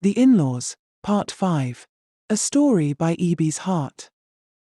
The In-Laws, Part 5. A Story by E.B.'s Heart.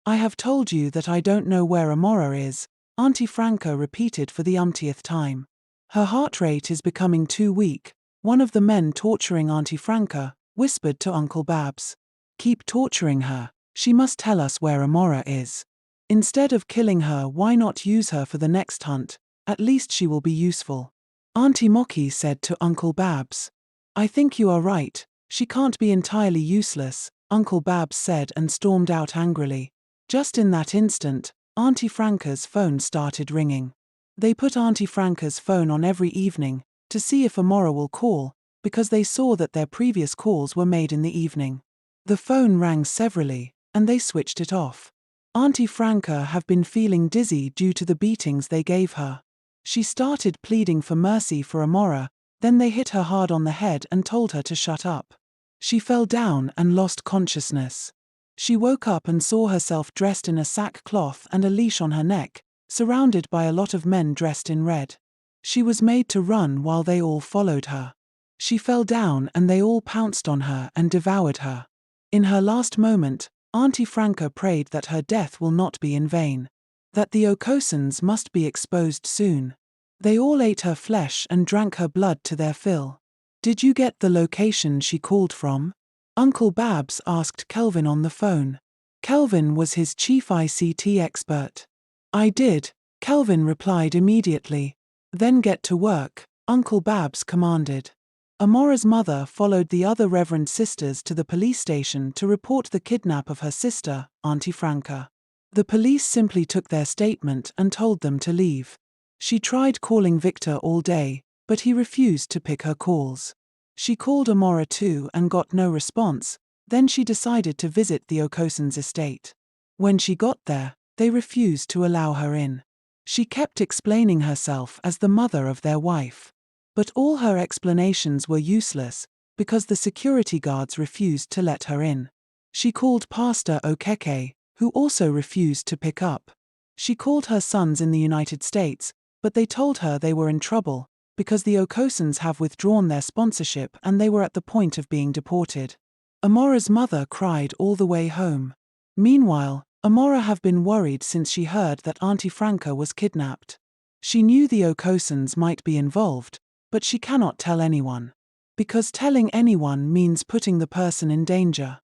I have told you that I don't know where Amora is, Auntie Franca repeated for the umpteenth time. Her heart rate is becoming too weak. One of the men torturing Auntie Franca whispered to Uncle Babs. Keep torturing her, she must tell us where Amora is. Instead of killing her, why not use her for the next hunt? At least she will be useful. Auntie Mocky said to Uncle Babs. I think you are right. She can't be entirely useless, Uncle Babs said and stormed out angrily. Just in that instant, Auntie Franca's phone started ringing. They put Auntie Franca's phone on every evening to see if Amora will call, because they saw that their previous calls were made in the evening. The phone rang severally, and they switched it off. Auntie Franca have been feeling dizzy due to the beatings they gave her. She started pleading for mercy for Amora, then they hit her hard on the head and told her to shut up. She fell down and lost consciousness. She woke up and saw herself dressed in a sackcloth and a leash on her neck, surrounded by a lot of men dressed in red. She was made to run while they all followed her. She fell down and they all pounced on her and devoured her. In her last moment, Auntie Franca prayed that her death will not be in vain, that the Okosans must be exposed soon. They all ate her flesh and drank her blood to their fill. Did you get the location she called from? Uncle Babs asked Kelvin on the phone. Kelvin was his chief ICT expert. I did, Kelvin replied immediately. Then get to work, Uncle Babs commanded. Amora's mother followed the other Reverend sisters to the police station to report the kidnap of her sister, Auntie Franca. The police simply took their statement and told them to leave. She tried calling Victor all day, but he refused to pick her calls. She called Amora too and got no response. Then she decided to visit the Okosans' estate. When she got there, they refused to allow her in. She kept explaining herself as the mother of their wife. But all her explanations were useless, because the security guards refused to let her in. She called Pastor Okeke, who also refused to pick up. She called her sons in the United States, but they told her they were in trouble, because the Okosans have withdrawn their sponsorship and they were at the point of being deported. Amora's mother cried all the way home. Meanwhile, Amora have been worried since she heard that Auntie Franca was kidnapped. She knew the Okosans might be involved, but she cannot tell anyone. Because telling anyone means putting the person in danger.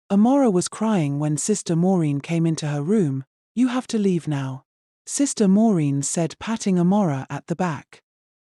Amora was crying when Sister Maureen came into her room. You have to leave now, Sister Maureen said, patting Amora at the back.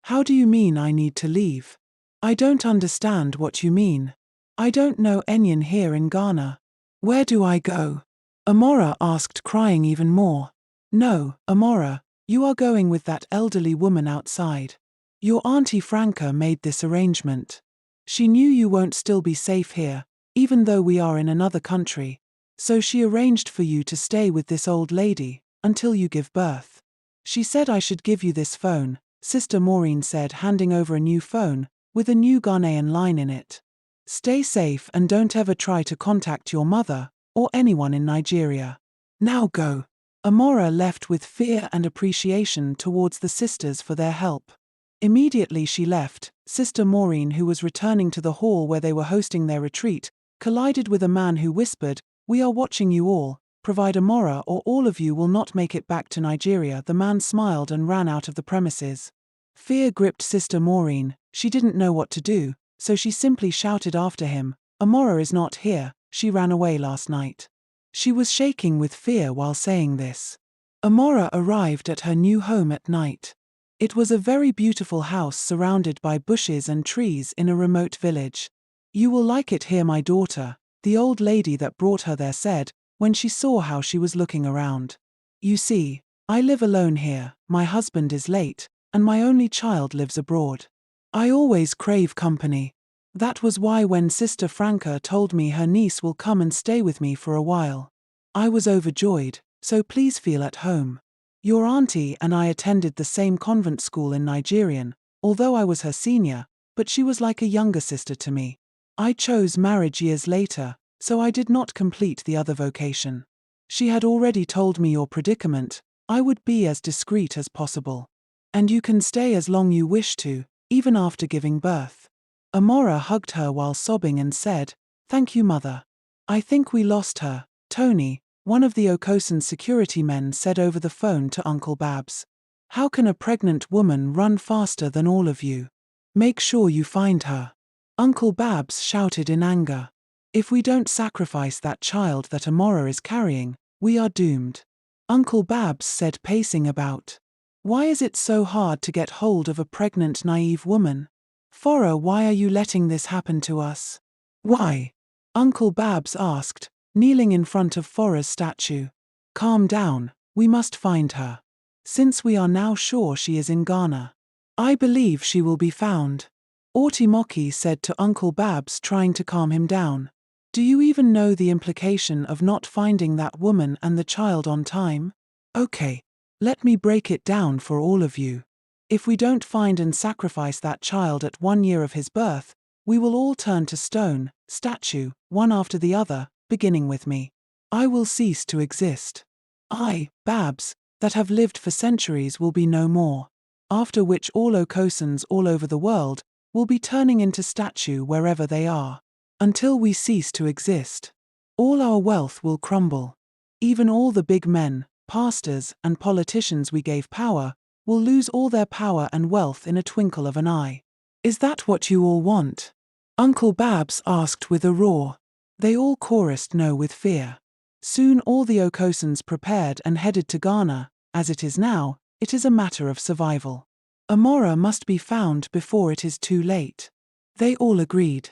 How do you mean I need to leave? I don't understand what you mean. I don't know anyone here in Ghana. Where do I go? Amora asked, crying even more. No, Amora, you are going with that elderly woman outside. Your Auntie Franca made this arrangement. She knew you won't still be safe here, even though we are in another country. So she arranged for you to stay with this old lady until you give birth. She said I should give you this phone, Sister Maureen said, handing over a new phone with a new Ghanaian line in it. Stay safe and don't ever try to contact your mother or anyone in Nigeria. Now go. Amora left with fear and appreciation towards the sisters for their help. Immediately she left, Sister Maureen, who was returning to the hall where they were hosting their retreat, collided with a man who whispered, "We are watching you all. Provide Amora or all of you will not make it back to Nigeria." The man smiled and ran out of the premises. Fear gripped Sister Maureen. She didn't know what to do, so she simply shouted after him, "Amora is not here, she ran away last night." She was shaking with fear while saying this. Amora arrived at her new home at night. It was a very beautiful house surrounded by bushes and trees in a remote village. "You will like it here, my daughter," the old lady that brought her there said, when she saw how she was looking around. "You see, I live alone here, my husband is late, and my only child lives abroad. I always crave company. That was why when Sister Franca told me her niece will come and stay with me for a while, I was overjoyed, so please feel at home. Your auntie and I attended the same convent school in Nigerian, although I was her senior, but she was like a younger sister to me. I chose marriage years later, so I did not complete the other vocation. She had already told me your predicament. I would be as discreet as possible. And you can stay as long you wish to, even after giving birth." Amora hugged her while sobbing and said, "Thank you, Mother." "I think we lost her," Tony, one of the Okosan's security men, said over the phone to Uncle Babs. "How can a pregnant woman run faster than all of you? Make sure you find her." Uncle Babs shouted in anger. "If we don't sacrifice that child that Amora is carrying, we are doomed." Uncle Babs said, pacing about. "Why is it so hard to get hold of a pregnant, naive woman? Fora, why are you letting this happen to us?" "Why?" Uncle Babs asked, kneeling in front of Fora's statue. "Calm down, we must find her. Since we are now sure she is in Ghana. I believe she will be found," Ortimoki said to Uncle Babs, trying to calm him down. "Do you even know the implication of not finding that woman and the child on time? Okay, let me break it down for all of you. If we don't find and sacrifice that child at 1 year of his birth, we will all turn to stone, statue, one after the other, beginning with me. I will cease to exist. I, Babs, that have lived for centuries will be no more. After which all Okosans all over the world will be turning into statue wherever they are. Until we cease to exist. All our wealth will crumble. Even all the big men, pastors, and politicians we gave power will lose all their power and wealth in a twinkle of an eye. Is that what you all want?" Uncle Babs asked with a roar. They all chorused no with fear. Soon all the Okosans prepared and headed to Ghana. As it is now, it is a matter of survival. Amora must be found before it is too late. They all agreed.